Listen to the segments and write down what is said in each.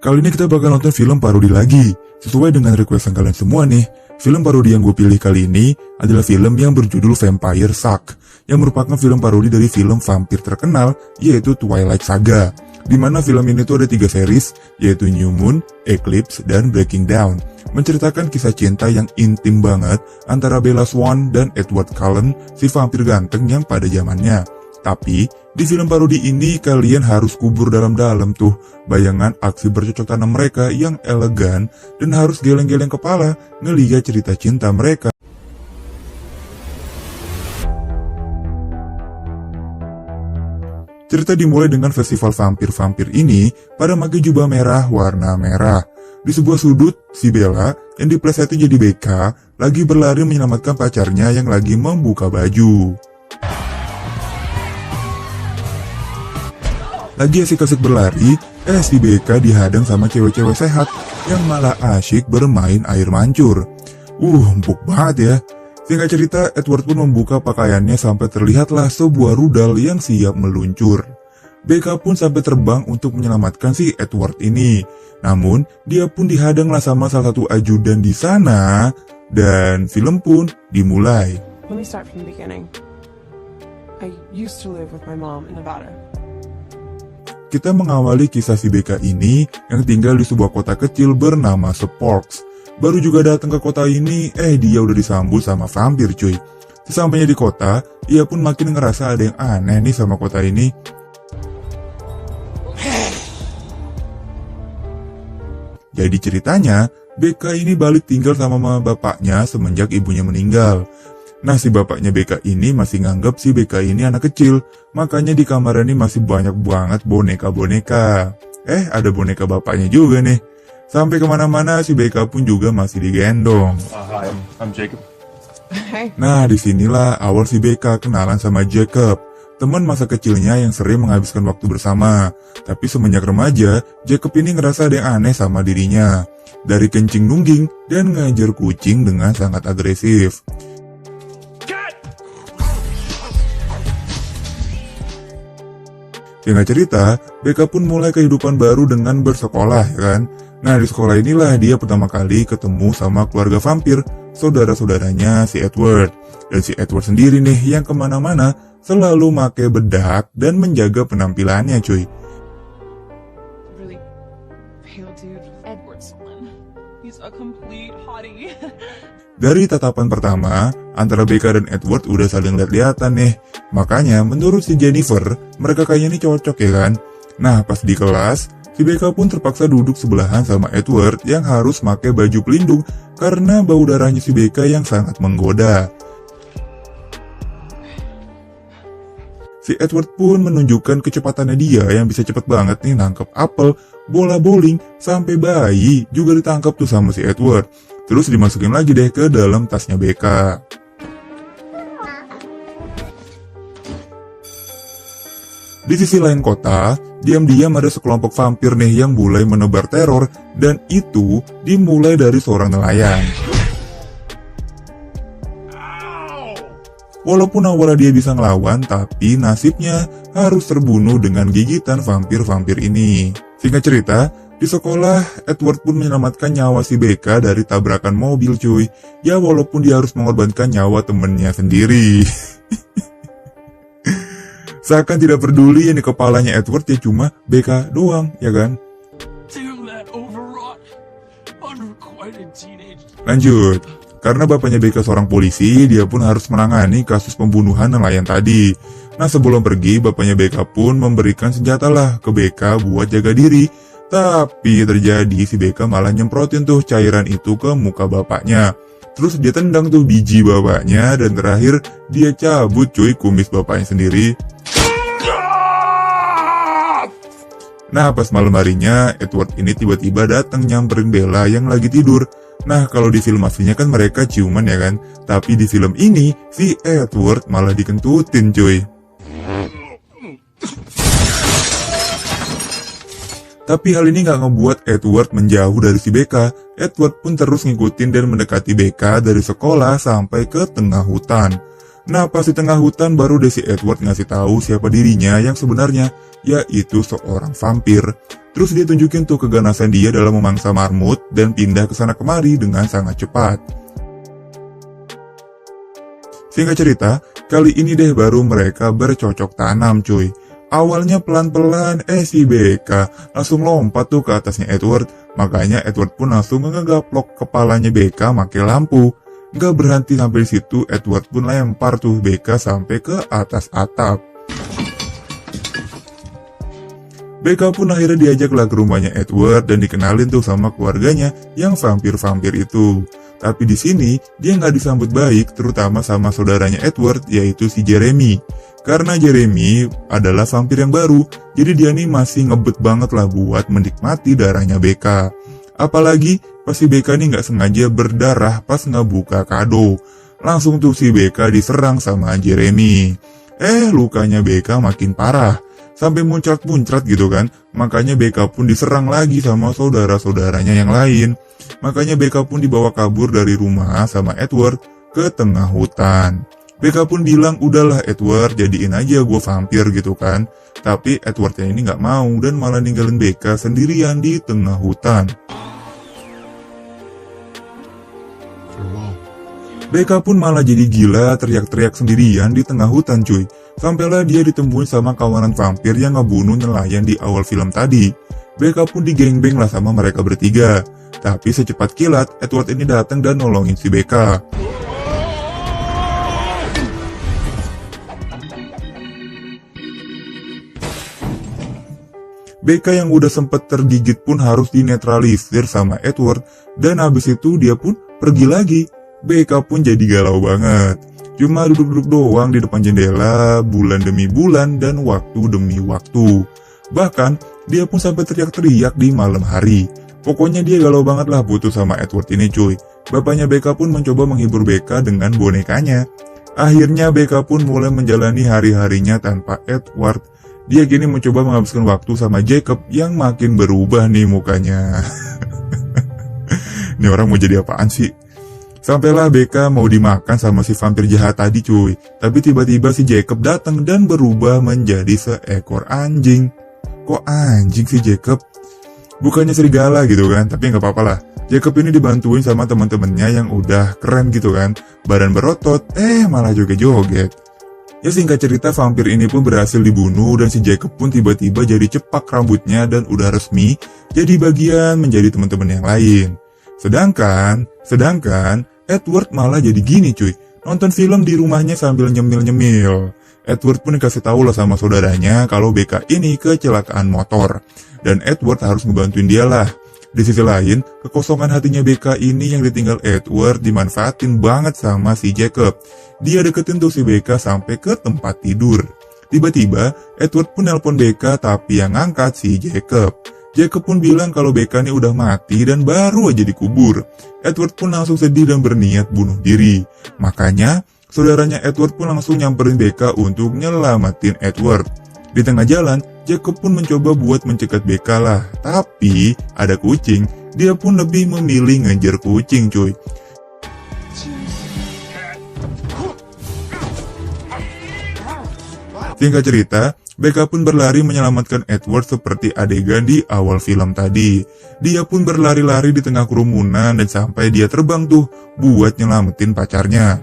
Kali ini kita bakal nonton film parodi lagi. Sesuai dengan requestan kalian semua nih, film parodi yang gue pilih kali ini adalah film yang berjudul Vampire Suck, yang merupakan film parodi dari film vampir terkenal, yaitu Twilight Saga. Di mana film ini tuh ada 3 series, yaitu New Moon, Eclipse, dan Breaking Dawn. Menceritakan kisah cinta yang intim banget antara Bella Swan dan Edward Cullen, si vampir ganteng yang pada zamannya. Tapi, di film parodi ini kalian harus kubur dalam-dalam tuh bayangan aksi bercocok tanam mereka yang elegan dan harus geleng-geleng kepala ngeliat cerita cinta mereka. Cerita dimulai dengan festival vampir-vampir ini pada pakai jubah merah warna merah. Di sebuah sudut, si Bella yang diplesetin jadi BK lagi berlari menyelamatkan pacarnya yang lagi membuka baju. Lagi asik-asik berlari, si BK dihadang sama cewek-cewek sehat yang malah asyik bermain air mancur. Empuk banget ya. Singkat cerita, Edward pun membuka pakaiannya sampai terlihatlah sebuah rudal yang siap meluncur. BK pun sampai terbang untuk menyelamatkan si Edward ini. Namun, dia pun dihadanglah sama salah satu ajudan di sana, dan film pun dimulai. Let me start from the beginning. I used to live with my mom in Nevada. Kita mengawali kisah si BK ini yang tinggal di sebuah kota kecil bernama Sporks. Baru juga datang ke kota ini, dia udah disambut sama vampir cuy. Sesampainya di kota, ia pun makin ngerasa ada yang aneh nih sama kota ini. Jadi ceritanya, BK ini balik tinggal sama mama bapaknya semenjak ibunya meninggal. Nah, si bapaknya BK ini masih nganggap si BK ini anak kecil, makanya di kamar ini masih banyak banget boneka-boneka. Ada boneka bapaknya juga nih. Sampai kemana-mana si BK pun juga masih digendong. Hi, I'm Jacob. Hey. Nah, disinilah awal si BK kenalan sama Jacob, teman masa kecilnya yang sering menghabiskan waktu bersama. Tapi semenjak remaja, Jacob ini ngerasa ada yang aneh sama dirinya. Dari kencing nungging dan ngajar kucing dengan sangat agresif. Singkat cerita, BK pun mulai kehidupan baru dengan bersekolah, ya kan? Nah, di sekolah inilah dia pertama kali ketemu sama keluarga vampir, saudara-saudaranya si Edward. Dan si Edward sendiri nih yang kemana-mana selalu pakai bedak dan menjaga penampilannya cuy. Really pale dude, Edward Cullen. He's a complete hottie. Dari tatapan pertama, antara BK dan Edward udah saling lihat-lihatan nih. Makanya, menurut si Jennifer, mereka kayaknya nih cocok ya kan? Nah, pas di kelas, si BK pun terpaksa duduk sebelahan sama Edward yang harus pakai baju pelindung karena bau darahnya si BK yang sangat menggoda. Si Edward pun menunjukkan kecepatannya dia yang bisa cepet banget nih nangkep apel, bola bowling, sampai bayi juga ditangkap tuh sama si Edward. Terus dimasukin lagi deh ke dalam tasnya BK. Di sisi lain kota, diam-diam ada sekelompok vampir nih yang mulai menebar teror, dan itu dimulai dari seorang nelayan. Walaupun awalnya dia bisa ngelawan, tapi nasibnya harus terbunuh dengan gigitan vampir-vampir ini. Singkat cerita, di sekolah, Edward pun menyelamatkan nyawa si BK dari tabrakan mobil cuy. Ya walaupun dia harus mengorbankan nyawa temennya sendiri. Seakan tidak peduli yang di kepalanya Edward ya cuma BK doang, ya kan? Lanjut. Karena bapaknya BK seorang polisi, dia pun harus menangani kasus pembunuhan nelayan tadi. Nah, sebelum pergi, bapaknya BK pun memberikan senjata lah ke BK buat jaga diri. Tapi terjadi si BK malah nyemprotin tuh cairan itu ke muka bapaknya. Terus dia tendang tuh biji bapaknya, dan terakhir dia cabut cuy kumis bapaknya sendiri. Nah, pas malam harinya, Edward ini tiba-tiba datang nyamperin Bella yang lagi tidur. Nah, kalau di film aslinya kan mereka ciuman ya kan? Tapi di film ini, si Edward malah dikentutin cuy. Tapi hal ini gak ngebuat Edward menjauh dari si BK. Edward pun terus ngikutin dan mendekati BK dari sekolah sampai ke tengah hutan. Nah, pas di tengah hutan baru deh si Edward ngasih tahu siapa dirinya yang sebenarnya, yaitu seorang vampir. Terus dia tunjukin tuh keganasan dia dalam memangsa marmut dan pindah ke sana kemari dengan sangat cepat. Singkat cerita, kali ini deh baru mereka bercocok tanam cuy. Awalnya pelan-pelan, si BK langsung lompat tuh ke atasnya Edward. Makanya Edward pun langsung ngegaplok kepalanya BK make lampu. Gak berhenti sampai di situ, Edward pun lempar tuh BK sampai ke atas atap. BK pun akhirnya diajaklah ke rumahnya Edward dan dikenalin tuh sama keluarganya yang vampir-vampir itu. Tapi di sini dia nggak disambut baik, terutama sama saudaranya Edward, yaitu si Jeremy. Karena Jeremy adalah vampir yang baru, jadi dia nih masih ngebet banget lah buat menikmati darahnya BK. Apalagi pas si BK nih nggak sengaja berdarah pas ngebuka kado. Langsung tuh si BK diserang sama Jeremy. Lukanya BK makin parah, sampai muncrat-muncrat gitu kan. Makanya BK pun diserang lagi sama saudara-saudaranya yang lain. Makanya BK pun dibawa kabur dari rumah sama Edward ke tengah hutan. BK pun bilang, udahlah Edward, jadiin aja gue vampir gitu kan. Tapi Edwardnya ini gak mau dan malah ninggalin BK sendirian di tengah hutan. BK pun malah jadi gila teriak-teriak sendirian di tengah hutan cuy. Sampailah dia ditemuin sama kawanan vampir yang ngebunuh nelayan di awal film tadi. BK pun digengbeng lah sama mereka bertiga. Tapi secepat kilat, Edward ini datang dan nolongin si BK. BK yang udah sempet tergigit pun harus dinetralisir sama Edward. Dan habis itu dia pun pergi lagi. BK pun jadi galau banget. Cuma duduk-duduk doang di depan jendela, bulan demi bulan dan waktu demi waktu. Bahkan dia pun sampai teriak-teriak di malam hari. Pokoknya dia galau banget lah putus sama Edward ini cuy. Bapaknya BK pun mencoba menghibur BK dengan bonekanya. Akhirnya BK pun mulai menjalani hari-harinya tanpa Edward. Dia kini mencoba menghabiskan waktu sama Jacob yang makin berubah nih mukanya. Ini orang mau jadi apaan sih? Sampailah BK mau dimakan sama si vampir jahat tadi cuy. Tapi tiba-tiba si Jacob datang dan berubah menjadi seekor anjing. Kok anjing sih Jacob? Bukannya serigala gitu kan, tapi nggak apa-apa lah. Jacob ini dibantuin sama teman-temannya yang udah keren gitu kan. Badan berotot, malah joget-joget. Ya singkat cerita, vampir ini pun berhasil dibunuh dan si Jacob pun tiba-tiba jadi cepak rambutnya dan udah resmi jadi bagian menjadi teman-teman yang lain. Sedangkan Edward malah jadi gini cuy, nonton film di rumahnya sambil nyemil-nyemil. Edward pun dikasih tahu lah sama saudaranya kalau BK ini kecelakaan motor. Dan Edward harus ngebantuin dia lah. Di sisi lain, kekosongan hatinya BK ini yang ditinggal Edward dimanfaatin banget sama si Jacob. Dia deketin tuh si BK sampai ke tempat tidur. Tiba-tiba, Edward pun nelpon BK tapi yang ngangkat si Jacob. Jacob pun bilang kalau BK ini udah mati dan baru aja dikubur. Edward pun langsung sedih dan berniat bunuh diri. Makanya, saudaranya Edward pun langsung nyamperin BK untuk nyelamatin Edward. Di tengah jalan, Jacob pun mencoba buat mencegat BK lah. Tapi, ada kucing. Dia pun lebih memilih ngejar kucing cuy. Singkat cerita, BK pun berlari menyelamatkan Edward seperti adegan di awal film tadi. Dia pun berlari-lari di tengah kerumunan dan sampai dia terbang tuh buat nyelamatin pacarnya.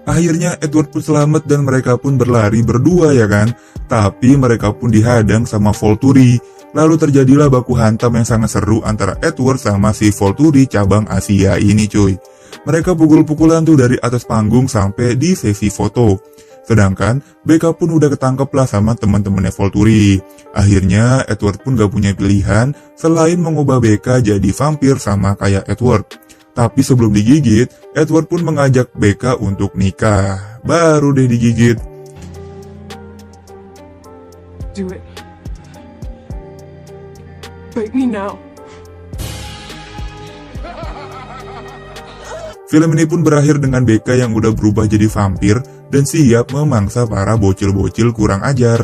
Akhirnya Edward pun selamat dan mereka pun berlari berdua ya kan. Tapi mereka pun dihadang sama Volturi. Lalu terjadilah baku hantam yang sangat seru antara Edward sama si Volturi cabang Asia ini cuy. Mereka pukul-pukulan tuh dari atas panggung sampai di sesi foto. Sedangkan BK pun udah ketangkep lah sama teman-temannya Volturi. Akhirnya Edward pun gak punya pilihan selain mengubah BK jadi vampir sama kayak Edward. Tapi sebelum digigit, Edward pun mengajak BK untuk nikah. Baru deh digigit. Do it. Bite me now. Film ini pun berakhir dengan BK yang udah berubah jadi vampir dan siap memangsa para bocil-bocil kurang ajar.